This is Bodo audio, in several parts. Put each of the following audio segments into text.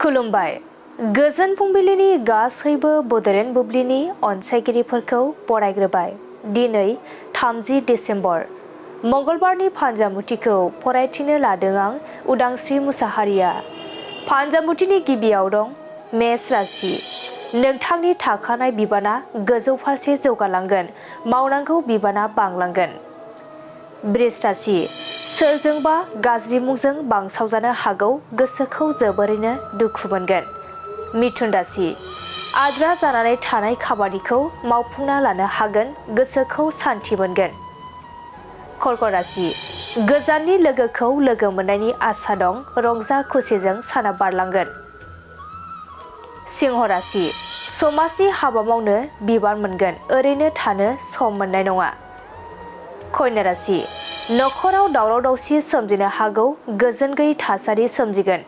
खुलुमबाय गोजोन फुंबिलिनि गासैबो बड'लेण्ड बुब्लिनि अनसायगिरिफोरखौ बरायग्रोबाय। दिनै 30 डिसेम्बर मंगलबारनि फान्जामुथिखौ फरायथिनो लादों आं उदांस्रि मुसाहारिया। फान्जामुथिनि गिबियाव दं मेष राशि। नोंथांनि थाखानाय बिबाना गोजौ फारसे जौगालांगोन, मावनांगौ बिबाना बांलांगोन। बृष राशि। सोरजोंबा गाज्रि मुंजों बांसावजानो हागौ, गोसोखौ जोबोरैनो दुखु मोनगोन। मिथुन राशि। आद्रा जानानै थानाय खामानिखौ मावफुंना लानो हागोन, गोसोखौ सान्थि मोनगोन। कर्क राशि। गोजाननि लोगोखौ लोगो मोननायनि आसा दं, रंजा खुसिजों साना बारलांगोन। सिंह राशि। समाजनि हाबा मावनो बिबान मोनगोन, ओरैनो थानो सम मोननाय नङा। कन्या राशि। नखराव दावराव दावसि सोमजिनो हागौ, गोजोन गैयै थासारि सोमजिगोन।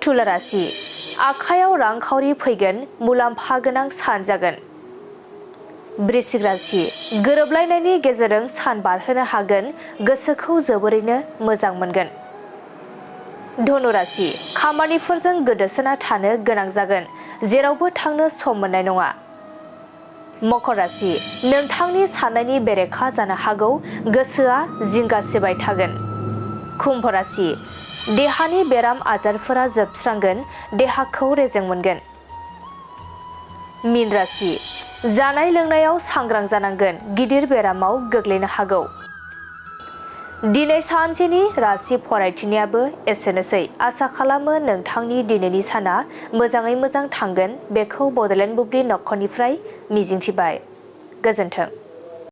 तुला राशि। आखायाव रांखावरि फैगोन, मुलाम्फा गोनां सान जागोन। वृश्चिक राशि। गोरोबलायनायनि गेजेरजों सान बारहोनो हागोन, गोसोखौ जोबोरैनो मोजां मोनगोन। धनु राशि। खामानिफोरजों गोदोसोना थानो गोनां जागोन, जेरावबो थांनो सम मोननाय नङा। मकर राशि। नोंथांनि साननायनि बेरेखा जानो हागौ, गोसोआ जिंगा सिबाय थागोन। कुम्भ राशि। देहानि बेराम आजारफोरा जोबस्रांगोन, देहाखौ रेजें मोनगोन। मीन राशि। जानाय लोंनायाव सांग्रां जानांगोन, गिदिर बेरामाव गोग्लैनो हागौ। दिनै सानसेनि राशि फरायथिनायाबो एसेनोसै। आसा खालामो नोंथांनि दिनैनि साना मोजाङै मोजां थांगोन, बेखौ बड'लेण्ड बुब्लि नखरनिफ्राय मिजिंथिबाय। गोजोन्थों।